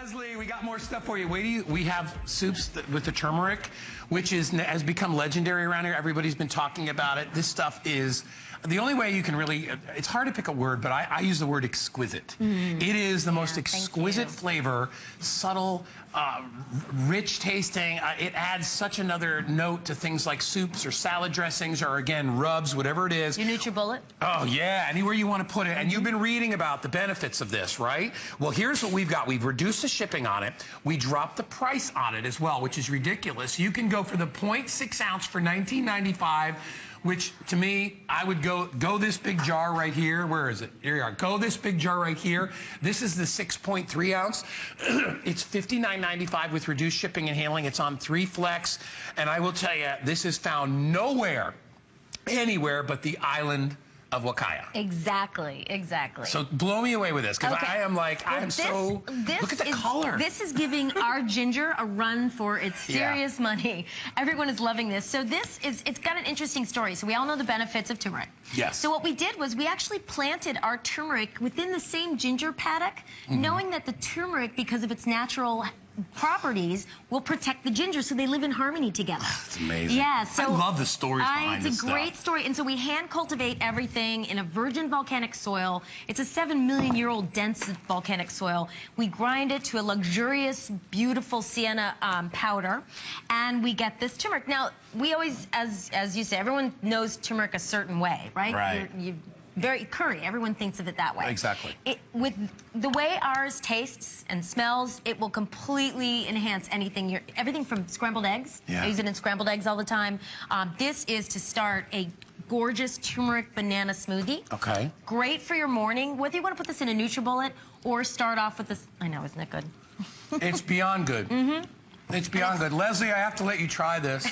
Leslie, we got more stuff for you. We have soups with the turmeric, which has become legendary around here. Everybody's been talking about it. This stuff is the only way you can really, it's hard to pick a word, but I use the word exquisite. It is the most exquisite flavor, subtle, rich tasting. It adds such another note to things like soups or salad dressings or, again, rubs, whatever it is. Your NutriBullet? Oh, yeah, anywhere you want to put it. And you've been reading about the benefits of this, right? Well, here's what we've got. We've reduced the shipping on it. We dropped the price on it as well, which is ridiculous. You can go for the 0.6 ounce for $19.95, which to me, I would go this big jar right here. Where is it? Here you are. Go this big jar right here. This is the 6.3 ounce. It's $59.95 with reduced shipping and handling. It's on 3 Flex. And I will tell you, this is found nowhere, anywhere but the island of Wakaya. Exactly, exactly. So blow me away with this, because I am like, I am so, look at the color. This is giving our ginger a run for its serious money. Everyone is loving this. So this is, it's got an interesting story. So we all know the benefits of turmeric. Yes. So what we did was we actually planted our turmeric within the same ginger paddock, knowing that the turmeric, because of its natural properties, will protect the ginger, so they live in harmony together. It's amazing. Yeah, so I love the stories behind this It's a great story. And so we hand cultivate everything in a virgin volcanic soil. It's a 7 million year old dense volcanic soil. We grind it to a luxurious, beautiful sienna powder, and we get this turmeric. Now, we always, as you say, everyone knows turmeric a certain way, right? Right. Very curry. Everyone thinks of it that way. Exactly. With the way ours tastes and smells, it will completely enhance anything. Everything from scrambled eggs. Yeah. I use it in scrambled eggs all the time. This is to start a gorgeous turmeric banana smoothie. Okay. Great for your morning. Whether you want to put this in a NutriBullet or start off with this. I know, isn't it good? It's beyond good. It's beyond good. Leslie, I have to let you try this.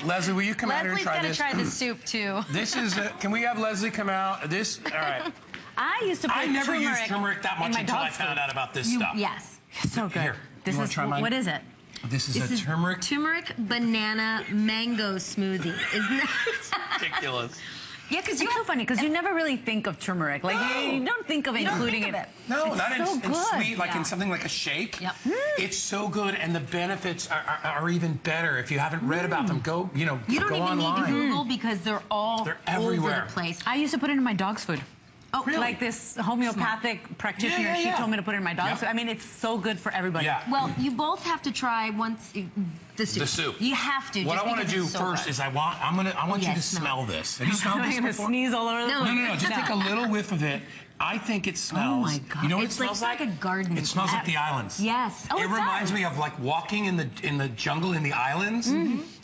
Leslie, will you come out here and try this? Leslie's going to try the soup, too. This is, can we have Leslie come out? This, all right. I used to put turmeric. I never used turmeric that much until I found out about this stuff. Yes. So good. Here, this you is, try mine? what is it? This is a turmeric. Turmeric banana mango smoothie. Isn't that ridiculous? Yeah, because it's so funny, because you never really think of turmeric. Like, you don't think of including it. No, it's not so in good. sweet, like in something like a shake. Yep. It's so good, and the benefits are even better. If you haven't read about them, go, You don't even need to Google, because they're everywhere. over the place. I used to put it in my dog's food. Oh, really? Like this homeopathic practitioner, she told me to put it in my dog's food. I mean, it's so good for everybody. Yeah. Well, you both have to try once the soup. The soup. You have to. What I want to do first is I want you to smell this. Have you smelled this I'm before? gonna sneeze all over the place. No. Just take a little whiff of it. I think it smells. Oh my God. You know what it's it smells like? It's like a garden. It smells like the islands. Yes. Oh, it reminds me of like walking in the jungle in the islands,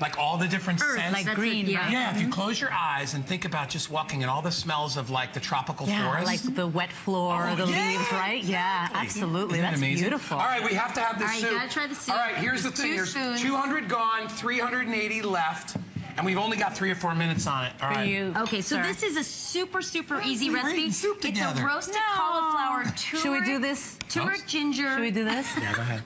like all the different scents. Like green, right? Yeah. If you close your eyes and think about just walking in all the smells of like the tropical forest. Like the wet floor, the leaves, right? Yeah, absolutely. Isn't that amazing? Beautiful. All right, we have to have this soup. All right, you gotta try the soup. All right, here's the thing. There's 200 gone, 380 left. And we've only got 3 or 4 minutes on it. All right. Okay, so this is a super easy recipe. Soup together. It's a roasted cauliflower turmeric. Should we do this? Turmeric ginger. Should we do this? Yeah, go ahead.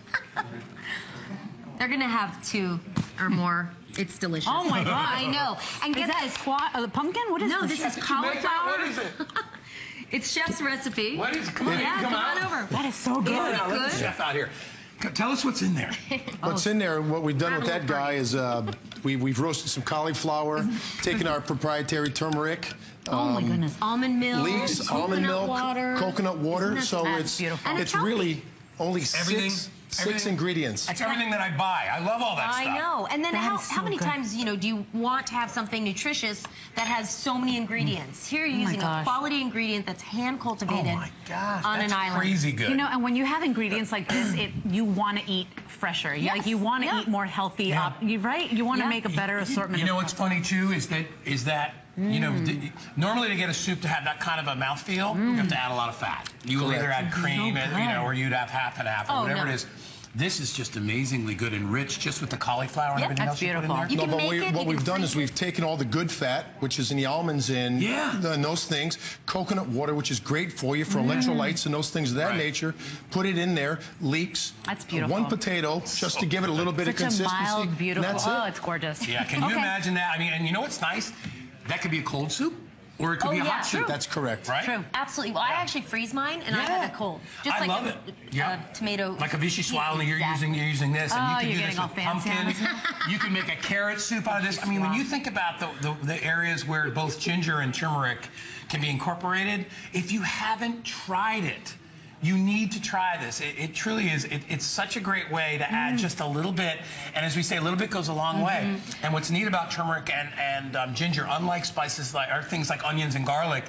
They're gonna have 2 or more. It's delicious. Oh my God! I know. And is that pumpkin? What is no, this? this is cauliflower. What is it? It's chef's recipe. What is it? Come on, come on over. That is so good. Isn't it good? Let the chef out here. Tell us what's in there. What's in there, what we've done with that guy is we've roasted some cauliflower, taken our proprietary turmeric. Oh my goodness. Almond milk, Leeks, almond milk, water. coconut water. So it's beautiful. it's really only six ingredients. It's everything that I buy. I love all that stuff. I know. And then how many good. times, do you want to have something nutritious that has so many ingredients? Here you're using a quality ingredient that's hand cultivated on an island. Crazy good. You know, and when you have ingredients like this, you want to eat fresher. Yes. Like you want to eat more healthy. Right? You want to make a better assortment. You know what's funny too is that normally to get a soup to have that kind of a mouthfeel, you have to add a lot of fat. You will either add cream, or you'd have half and half, or whatever it is. This is just amazingly good and rich, just with the cauliflower and everything else you put in there. No, but what we've done is we've taken all the good fat, which is in the almonds and those things, coconut water, which is great for you for electrolytes and those things of that nature, put it in there, leeks, that's beautiful. 1 potato, just to give it a little bit of consistency. Such a mild, beautiful, that's it's gorgeous. Yeah, can you imagine that? I mean, and you know what's nice? That could be a cold soup. Or it could be a hot soup. That's correct. Right? True. Absolutely. Well, I actually freeze mine, and I have it cold. Just I like love it. Tomato. Like a vichyssoise, you're using this, and you can do this with pumpkin. You can make a carrot soup out of this. I mean, when you think about the areas where both ginger and turmeric can be incorporated, if you haven't tried it, you need to try this. It truly is. It's such a great way to add just a little bit. And as we say, a little bit goes a long way. And what's neat about turmeric and ginger, unlike spices or things like onions and garlic,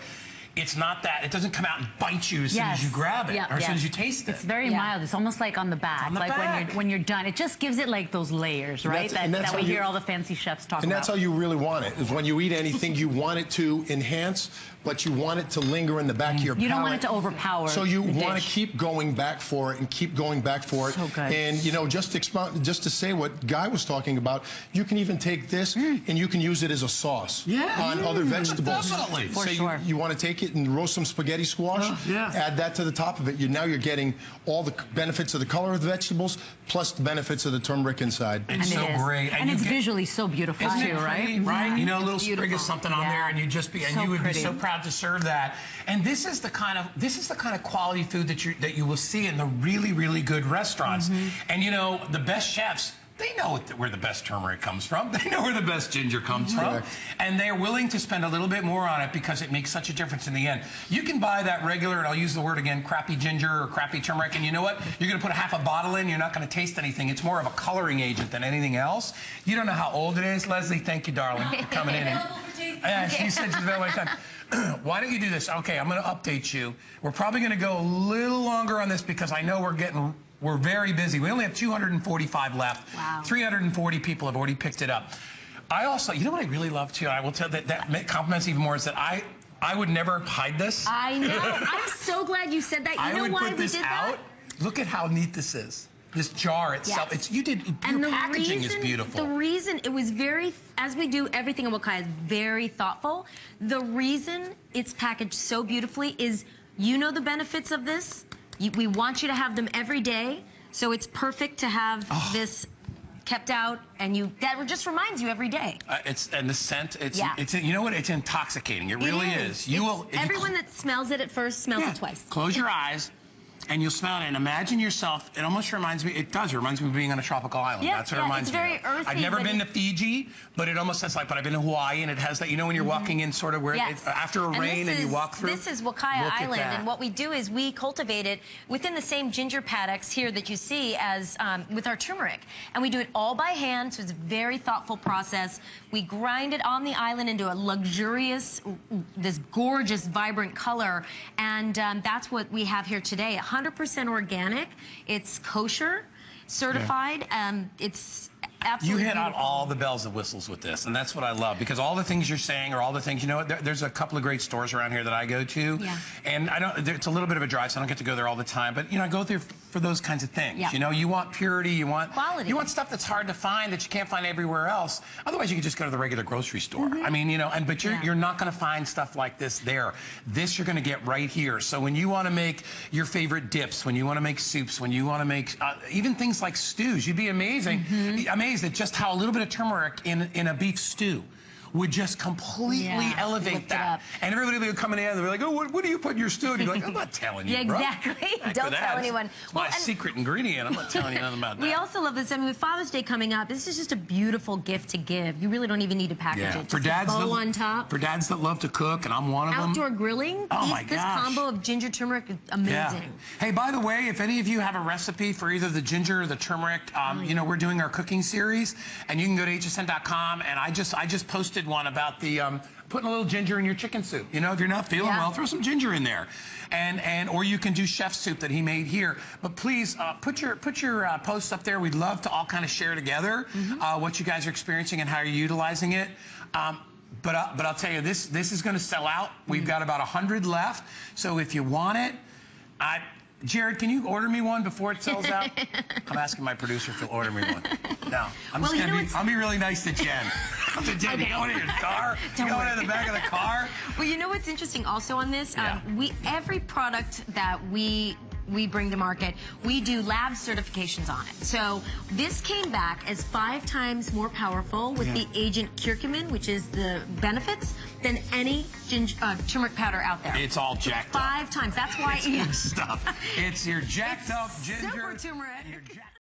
it's not that. It doesn't come out and bite you as soon as you grab it or as soon as you taste it. It's very mild. It's almost like on the back. On the back. When you're done, it just gives it like those layers, right? That we hear all the fancy chefs talk about. And that's how you really want it. Is when you eat anything, you want it to enhance, but you want it to linger in the back of your palate. You don't want it to overpower. So you want to keep going back for it and keep going back for it. So good. And you know, just to say what Guy was talking about, you can even take this and you can use it as a sauce on other vegetables. Definitely. For sure. You want to take it and roast some spaghetti squash, add that to the top of it. Now you're getting all the benefits of the color of the vegetables plus the benefits of the turmeric inside. It's so great. And it's visually so beautiful too, right? Right? You know, a little sprig of something on there, and you would be so proud to serve that. And this is the kind of quality food that you will see in the really, really good restaurants. And you know, the best chefs, they know where the best turmeric comes from. They know where the best ginger comes from. And they're willing to spend a little bit more on it because it makes such a difference in the end. You can buy that regular, and I'll use the word again, crappy ginger or crappy turmeric, and you know what? You're going to put a half a bottle in, you're not going to taste anything. It's more of a coloring agent than anything else. You don't know how old it is. Leslie, thank you, darling, for coming in. She said she's available anytime. Why don't you do this? Okay, I'm going to update you. We're probably going to go a little longer on this because I know we're very busy. We only have 245 left. Wow. 340 people have already picked it up. I also, you know what I really love too? I will tell that compliments even more is that I would never hide this. I know. I'm so glad you said that. You know why we did that? Look at how neat this is. This jar itself, your packaging is beautiful. The reason it was as we do everything in Wakaya, is very thoughtful. The reason it's packaged so beautifully is, you know, the benefits of this. We want you to have them every day, so it's perfect to have this kept out, and that just reminds you every day. And the scent, it's you know what? It's intoxicating. It really is. Everyone that smells it at first smells it twice. Close your eyes. And you'll smell it, and imagine yourself. It almost reminds me. It does. It reminds me of being on a tropical island. That's what it reminds me of. It's very earthy. I've never been to Fiji, but it almost sounds like. But I've been to Hawaii, and it has that. You know, when you're walking in, sort of where after a rain, and you walk through. This is Wakaya Island, and what we do is we cultivate it within the same ginger paddocks here that you see as with our turmeric, and we do it all by hand. So it's a very thoughtful process. We grind it on the island into a luxurious, this gorgeous, vibrant color, and that's what we have here today. 100% organic. It's kosher, certified. It's absolutely You hit on beautiful. all the bells and whistles with this, and that's what I love, because all the things you're saying are all the things, you know, there's a couple of great stores around here that I go to, and it's a little bit of a drive, so I don't get to go there all the time, but, you know, I go there for those kinds of things. You know, you want purity, you want quality. You want stuff that's hard to find, that you can't find everywhere else. Otherwise, you could just go to the regular grocery store. I mean, you know, but you're not going to find stuff like this there. This you're going to get right here. So when you want to make your favorite dips, when you want to make soups, when you want to make even things like stews, you'd be amazed at just how a little bit of turmeric in a beef stew would just completely elevate that. And everybody would be coming in and they're like, oh, what do you put in your stew? And you're like, I'm not telling you, bro. Exactly. Don't tell anyone. It's my secret ingredient. I'm not telling you nothing about that. We also love this. I mean, with Father's Day coming up, this is just a beautiful gift to give. You really don't even need to package it. For dads, on top. For dads that love to cook, and I'm one of them. Outdoor grilling. Oh my gosh. This combo of ginger turmeric is amazing. Hey, by the way, if any of you have a recipe for either the ginger or the turmeric, you know, we're doing our cooking series, and you can go to hsn.com, and I just posted one about the putting a little ginger in your chicken soup. You know, if you're not feeling well, throw some ginger in there, or you can do chef soup that he made here. But please put your posts up there. We'd love to all kind of share together what you guys are experiencing and how you're utilizing it. But I'll tell you, this is going to sell out. We've got about 100 left. So if you want it, Jared, can you order me one before it sells out? I'm asking my producer if he'll order me one. No, I'll be really nice to Jen. To Jen, you going in your car? You going in the back of the car? Well, you know what's interesting also on this? Every product that we we bring to market, we do lab certifications on it. So this came back as 5 times more powerful with the agent curcumin, which is the benefits, than any turmeric powder out there. It's all jacked up. 5 times. That's why it's good stuff. It's your jacked up ginger. Super turmeric.